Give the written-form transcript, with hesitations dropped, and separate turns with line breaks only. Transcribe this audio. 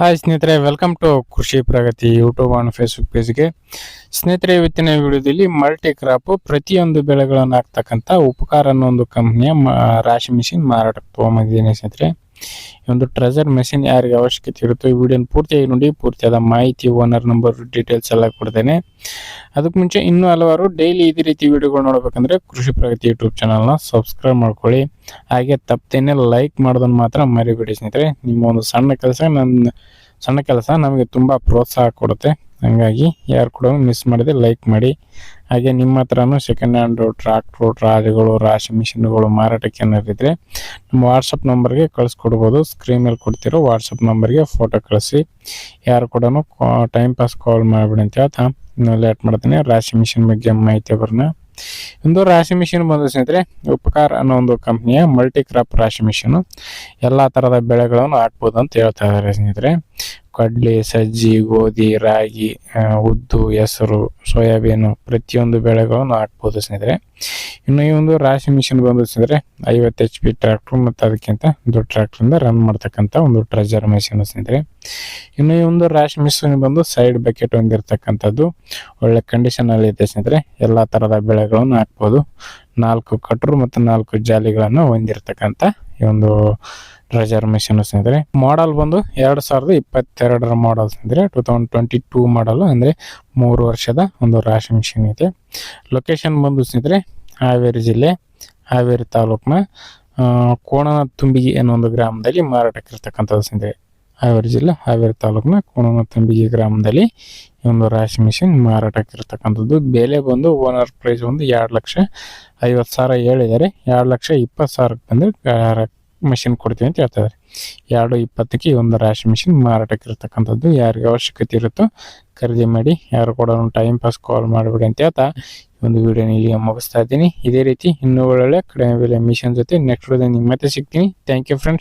Hi ಸ್ನೇಹಿತರೆ, welcome to ಕೃಷಿ ಪ್ರಗತಿ YouTube and Facebook ಪೇಜ್ಗೆ. ಸ್ನೇಹಿತರೆ, ಇವತ್ತಿನ ವಿಡಿಯೋದಲ್ಲಿ ಮಲ್ಟಿ ಕ್ರಾಪ್ ಪ್ರತಿಯೊಂದು ಬೆಳೆಗಳನ್ನು ಹಾಕ್ತಕ್ಕಂಥ ಉಪಕಾರ ಅನ್ನೋ ಒಂದು ಕಂಪ್ನಿಯ ರಾಶಿ ಮಿಷಿನ್ ಮಾರಾಟಕ್ಕೆ ತೊಗೊಂಬಂದಿದ್ದೀನಿ ಸ್ನೇಹಿತರೆ. ಈ ಒಂದು ಟ್ರೆಜರ್ ಮೆಷಿನ್ ಯಾರಿಗೆ ಅವಶ್ಯಕತೆ ಇರುತ್ತೋ ಈ ವಿಡಿಯೋನ ಪೂರ್ತಿಯಾಗಿ ನೋಡಿ. ಪೂರ್ತಿಯಾದ ಮಾಹಿತಿ, ಓನರ್ ನಂಬರ್, ಡೀಟೇಲ್ಸ್ ಎಲ್ಲ ಕೊಡ್ತೇನೆ. ಅದಕ್ಕೆ ಮುಂಚೆ ಇನ್ನೂ ಹಲವಾರು ಡೈಲಿ ಇದೇ ರೀತಿ ವಿಡಿಯೋಗಳು ನೋಡಬೇಕಂದ್ರೆ ಕೃಷಿ ಪ್ರಗತಿ ಯೂಟ್ಯೂಬ್ ಚಾನಲ್ನ ಸಬ್ಸ್ಕ್ರೈಬ್ ಮಾಡ್ಕೊಳ್ಳಿ. ಹಾಗೆ ತಪ್ಪದೇನೆ ಲೈಕ್ ಮಾಡೋದನ್ನು ಮಾತ್ರ ಮರಿಬೇಡಿ ಸ್ನೇಹಿತರೆ. ನಿಮ್ಮ ಒಂದು ಸಣ್ಣ ಕೆಲಸ ನಮಗೆ ತುಂಬ ಪ್ರೋತ್ಸಾಹ ಕೊಡುತ್ತೆ. ಹಾಗಾಗಿ ಯಾರು ಕೂಡ ಮಿಸ್ ಮಾಡಿದೆ ಲೈಕ್ ಮಾಡಿ. ಹಾಗೆ ನಿಮ್ಮ ಹತ್ರನೂ ಸೆಕೆಂಡ್ ಹ್ಯಾಂಡ್ ಟ್ರಾಕ್ಟ್ರು, ಟ್ರಾಲಿಗಳು, ರಾಶಿ ಮಿಷಿನ್ಗಳು ಮಾರಾಟಕ್ಕೆ ಏನಾರಿದ್ರೆ ನಮ್ಮ ವಾಟ್ಸಪ್ ನಂಬರ್ಗೆ ಕಳಿಸ್ಕೊಡ್ಬೋದು. ಸ್ಕ್ರೀನ್ ಮೇಲೆ ಕೊಡ್ತಿರೋ ವಾಟ್ಸಪ್ ನಂಬರ್ಗೆ ಫೋಟೋ ಕಳಿಸಿ. ಯಾರು ಕೂಡ ಟೈಮ್ ಪಾಸ್ ಕಾಲ್ ಮಾಡಿಬಿಡಿ ಅಂತ ಹೇಳ್ತಾ ಲೇಟ್ ಮಾಡ್ತೀನಿ. ರಾಶಿ ಮಿಷಿನ್ ಬಗ್ಗೆ ಮಾಹಿತಿ ಬರೋಣ. ಒಂದು ರಾಶಿ ಮಿಷಿನ್ ಬಂದು ಸ್ನೇಹಿತರೆ, ಉಪಕಾರ ಅನ್ನೋ ಒಂದು ಕಂಪ್ನಿಯ ಮಲ್ಟಿ ಕ್ರಾಪ್ ರಾಶಿ ಮಿಷಿನ್ ಎಲ್ಲ ಥರದ ಬೆಳೆಗಳನ್ನು ಹಾಕ್ಬೋದು ಅಂತ ಹೇಳ್ತಾ ಇದ್ದಾರೆ ಸ್ನೇಹಿತರೆ. ಕಡ್ಲೆ, ಸಜ್ಜಿ, ಗೋಧಿ, ರಾಗಿ, ಉದ್ದು, ಹೆಸರು, ಸೋಯಾಬೀನು ಪ್ರತಿಯೊಂದು ಬೆಳೆಗಳನ್ನು ಹಾಕ್ಬೋದು ಸ್ನೇಹಿತರೆ. ಇನ್ನು ಈ ಒಂದು ರಾಶಿ ಮಿಷಿನ್ ಬಂದು ಸ್ನೇಹಿತರೆ 50 HP ಟ್ರ್ಯಾಕ್ಟರ್ ಮತ್ತು ಅದಕ್ಕಿಂತ ದೊಡ್ಡ ಟ್ರ್ಯಾಕ್ಟರಿಂದ ರನ್ ಮಾಡ್ತಕ್ಕಂಥ ಒಂದು ಟ್ರೆಜರ್ ಮಿಷಿನ್ ಸ್ನೇಹಿತರೆ. ಇನ್ನು ಈ ಒಂದು ರಾಶಿ ಮಿಷಿನ್ ಬಂದು ಸೈಡ್ ಬಕೆಟ್ ಹೊಂದಿರತಕ್ಕಂಥದ್ದು ಒಳ್ಳೆ ಕಂಡೀಷನ್ ಅಲ್ಲಿ ಇದೆ ಸ್ನೇಹಿತರೆ. ಎಲ್ಲ ಥರದ ಬೆಳೆಗಳನ್ನು ಹಾಕ್ಬೋದು. 4 ಕಟ್ರು ಮತ್ತು 4 ಜಾಲಿಗಳನ್ನು ಹೊಂದಿರತಕ್ಕಂಥ ಈ ಒಂದು ಟ್ರೆಜರ್ ಮಿಷಿನ್ ಸ್ನೇಹಿತರೆ. ಮಾಡೆಲ್ ಬಂದು 2022 ಮಾಡೆಲ್ ಸ್ನೇಹಿತರೆ. 2022 ಮಾಡೆಲ್ ಅಂದರೆ 3 ವರ್ಷದ ಒಂದು ರಾಶಿ ಮಿಷಿನ್ ಇದೆ. ಲೊಕೇಶನ್ ಬಂದು ಸ್ನೇಹಿತರೆ ಹಾವೇರಿ ಜಿಲ್ಲೆ, ಹಾವೇರಿ ತಾಲೂಕಿನ ಕೋಣನತುಂಬಿಗಿ ಅನ್ನೋ ಒಂದು ಗ್ರಾಮದಲ್ಲಿ ಮಾರಾಟಕ್ಕೆ ಇರ್ತಕ್ಕಂಥದ್ದು ಸ್ನೇಹಿತರೆ. ಹಾವೇರಿ ಜಿಲ್ಲೆ, ಹಾವೇರಿ ತಾಲೂಕಿನ ಕೋಣನತುಂಬಿಗಿ ಗ್ರಾಮದಲ್ಲಿ ಈ ಒಂದು ರಾಶಿ ಮಿಷಿನ್ ಮಾರಾಟಕ್ಕೆ ಇರ್ತಕ್ಕಂಥದ್ದು. ಬೆಲೆ ಬಂದು ಓನರ್ ಪ್ರೈಸ್ ಒಂದು 2,50,000 ಹೇಳಿದ್ದಾರೆ. 2,20,000 ಬಂದರೆ ಮಿಷಿನ್ ಕೊಡ್ತೀವಿ ಅಂತ ಹೇಳ್ತಾರೆ. 2,20,000 ಈ ಒಂದು ರಾಶಿ ಮಿಷಿನ್ ಮಾರಾಟಕ್ಕೆ ಇರ್ತಕ್ಕಂಥದ್ದು. ಯಾರಿಗೆ ಅವಶ್ಯಕತೆ ಇರುತ್ತೋ ಖರೀದಿ ಮಾಡಿ. ಯಾರು ಕೂಡ ಟೈಮ್ ಪಾಸ್ ಕಾಲ್ ಮಾಡಿಬಿಡಿ ಅಂತ ಹೇಳ್ತಾ ಈ ಒಂದು ವಿಡಿಯೋನ ಇಲ್ಲಿ ಮುಗಿಸ್ತಾ ಇದ್ದೀನಿ. ಇದೇ ರೀತಿ ಇನ್ನೂ ಒಳ್ಳೆ ಕಡಿಮೆ ಬೆಲೆ ಮಿಷನ್ ಜೊತೆ ನೆಕ್ಸ್ಟ್ ವಿಡಿಯೋದಲ್ಲಿ ಮತ್ತೆ ಸಿಗ್ತೀನಿ. Thank you friends.